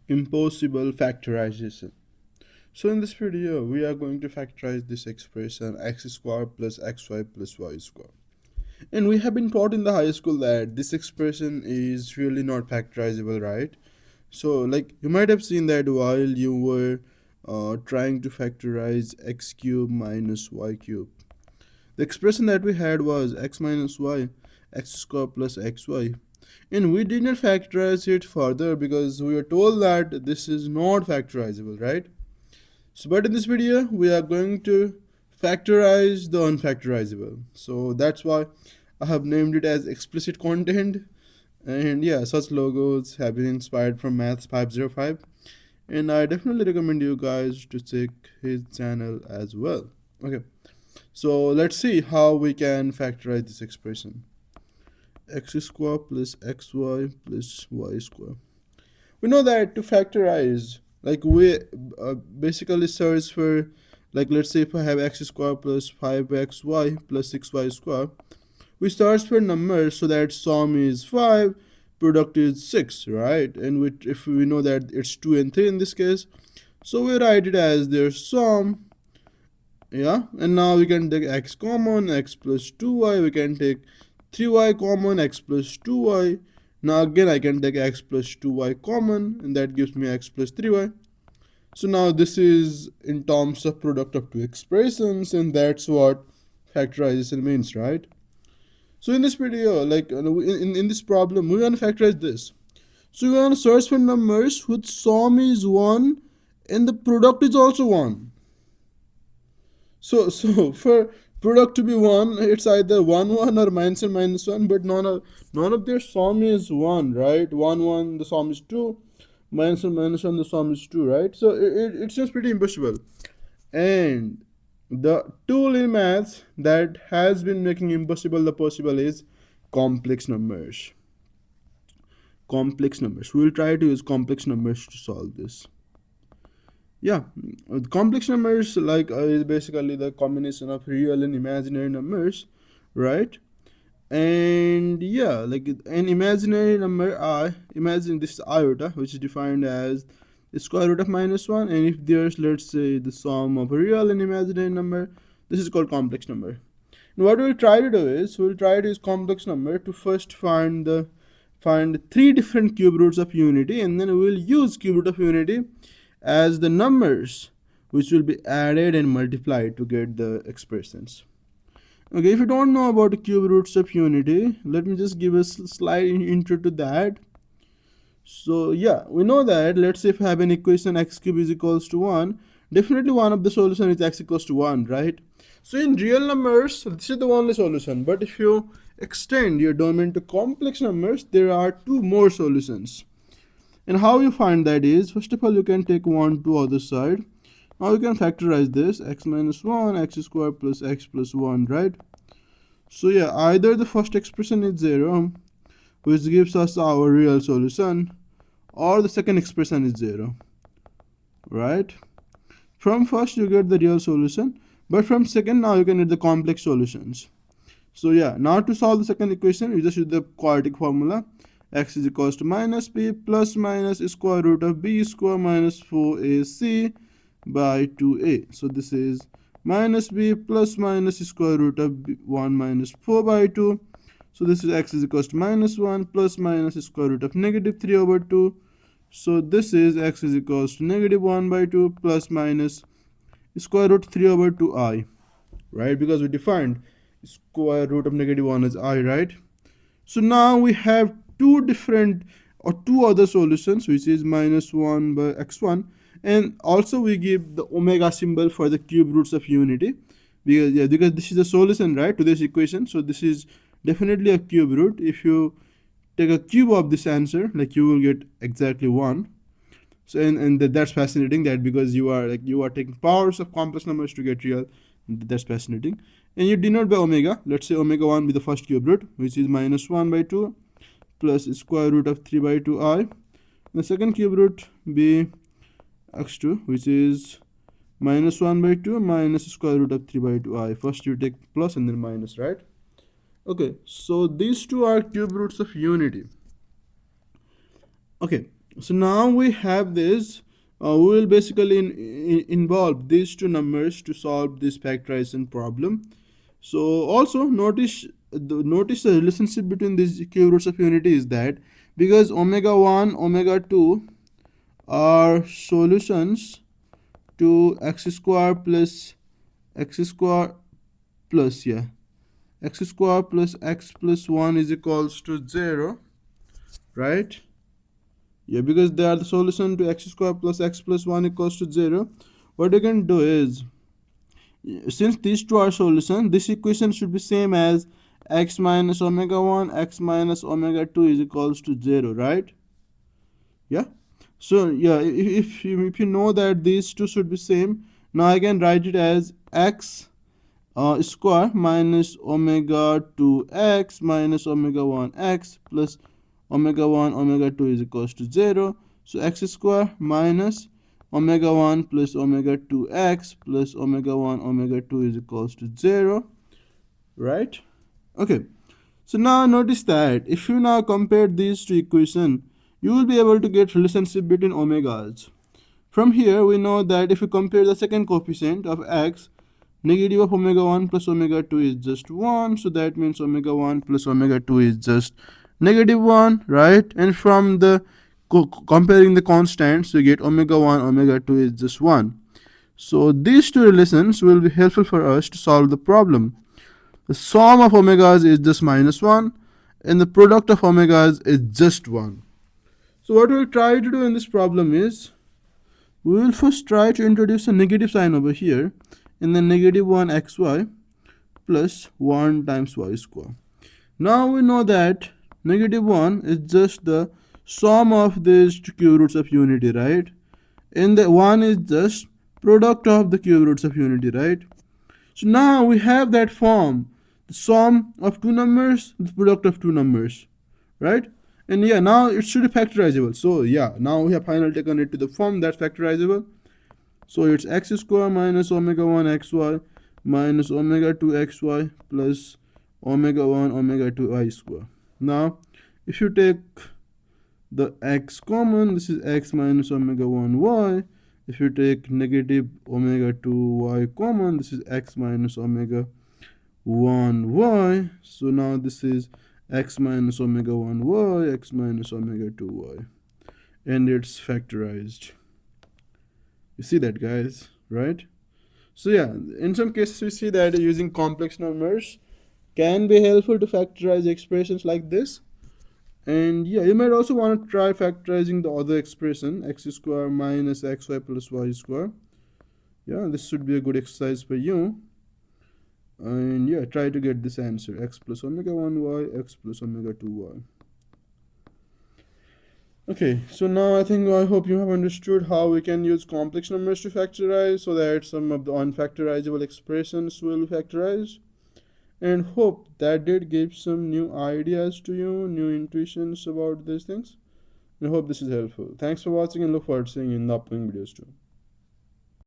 Impossible factorization. So in this video, we are going to factorize this expression x squared plus xy plus y squared. And we have been taught in the high school that this expression is really not factorizable, right? So like you might have seen that while you were trying to factorize x cube minus y cube. The expression that we had was x minus y, x squared plus xy. And we did not factorize it further because we were told that this is not factorizable, right? So, but in this video, we are going to factorize the unfactorizable. So that's why I have named it as explicit content. And yeah, such logos have been inspired from Maths 505. And I definitely recommend you guys to check his channel as well. Okay, so let's see how we can factorize this expression. X squared plus xy plus y squared. We know that to factorize, like we basically search for, like let's say if I have x squared plus 5xy plus 6y squared, we search for numbers so that sum is 5, product is 6, right? And if we know that it's 2 and 3 in this case, so we write it as their sum. Yeah, and now we can take x common, x plus 2y, we can take 3y common, x plus 2y. Now again I can take x plus 2y common, and that gives me x plus 3y. So now this is in terms of product of two expressions, and that's what factorization means, right? So in this video, like in this problem, we want to factorize this. So we want to search for numbers whose sum is 1 and the product is also 1. So for product to be 1, it's either 1 1 or minus and minus 1, but none of their sum is 1, right? 1 1, the sum is 2, minus and minus 1, the sum is 2, right? So it's just pretty impossible. And the tool in maths that has been making impossible the possible is complex numbers. Complex numbers. We will try to use complex numbers to solve this. Yeah, complex numbers like is basically the combination of real and imaginary numbers, right? And yeah, like an imaginary number I imagine this iota, which is defined as the square root of minus 1, and if there's, let's say, the sum of a real and imaginary number, this is called complex number. And what we'll try to do is we'll try to use complex number to first find three different cube roots of unity, and then we'll use cube root of unity as the numbers which will be added and multiplied to get the expressions. Okay, if you don't know about the cube roots of unity, let me just give a slight intro to that. So yeah, we know that, let's say if I have an equation x cube is equals to 1, definitely one of the solution is x equals to 1, right? So in real numbers, this is the only solution, but if you extend your domain to complex numbers, there are two more solutions. And how you find that is, first of all, you can take 1 to other side. Now you can factorize this, x minus 1, x squared plus x plus 1, right? So yeah, either the first expression is 0, which gives us our real solution, or the second expression is 0, right? From first you get the real solution, but from second now you can get the complex solutions. So yeah, now to solve the second equation, you just use the quadratic formula. X is equals to minus b plus minus square root of b square minus 4ac by 2a. So this is minus b plus minus square root of 1 minus 4 by 2. So this is x is equals to minus 1 plus minus square root of negative 3 over 2. So this is x is equals to negative 1 by 2 plus minus square root 3 over 2i, right? Because we defined square root of negative 1 as I, right? So now we have two different or two other solutions, which is minus 1 by x1, and also we give the omega symbol for the cube roots of unity, because this is a solution, right, to this equation. So this is definitely a cube root. If you take a cube of this answer, like you will get exactly 1. So and that's fascinating, that because you are taking powers of complex numbers to get real. That's fascinating. And you denote by omega. Let's say omega 1 be the first cube root, which is minus 1 by 2 plus square root of 3 by 2i. The second cube root be x2, which is minus 1 by 2 minus square root of 3 by 2i. First you take plus and then minus, right? Okay, so these two are cube roots of unity. Okay, So now we have this. We will basically involve these two numbers to solve this factorization problem. So also notice the relationship between these cube roots of unity is that because omega 1, omega 2 are solutions to x square plus x square plus x square plus x plus 1 is equals to 0, right? Yeah, because they are the solution to x square plus x plus 1 equals to 0. What you can do is, since these two are solutions, this equation should be same as x minus omega 1, x minus omega 2 is equals to 0, right? Yeah. So yeah, if you know that these two should be same, now I can write it as x square minus omega 2x minus omega 1x plus omega 1 omega 2 is equals to 0. So x square minus omega 1 plus omega 2x plus omega 1 omega 2 is equals to 0, right? Okay, so now notice that if you now compare these two equations, you will be able to get relationship between omegas. From here we know that if you compare the second coefficient of x, negative of omega 1 plus omega 2 is just 1, so that means omega 1 plus omega 2 is just negative 1, right? And from the comparing the constants, you get omega 1 omega 2 is just 1. So these two relations will be helpful for us to solve the problem. The sum of omegas is just minus 1 and the product of omegas is just 1. So what we'll try to do in this problem is, we will first try to introduce a negative sign over here, and then negative 1 xy plus 1 times y square. Now we know that negative 1 is just the sum of these two cube roots of unity, right? And the 1 is just product of the cube roots of unity, right? So now we have that form, the sum of two numbers, the product of two numbers, right? And yeah, now it should be factorizable. So yeah, now we have finally taken it to the form that's factorizable. So it's x square minus omega 1 xy minus omega 2 xy plus omega 1 omega 2 y square. Now, if you take the x common, this is x minus omega 1 y. If you take negative omega 2 y common, this is x minus omega 1 y. So now this is x minus omega 1 y, x minus omega 2 y. And it's factorized. You see that, guys, right? So yeah, in some cases we see that using complex numbers can be helpful to factorize expressions like this. And yeah, you might also want to try factorizing the other expression, x square minus xy plus y square. Yeah, this should be a good exercise for you. And yeah, try to get this answer, x plus omega 1 y, x plus omega 2 y. Okay, so now I hope you have understood how we can use complex numbers to factorize so that some of the unfactorizable expressions will be factorized. And hope that did give some new ideas to you, new intuitions about these things. I hope this is helpful. Thanks for watching and look forward to seeing you in the upcoming videos too.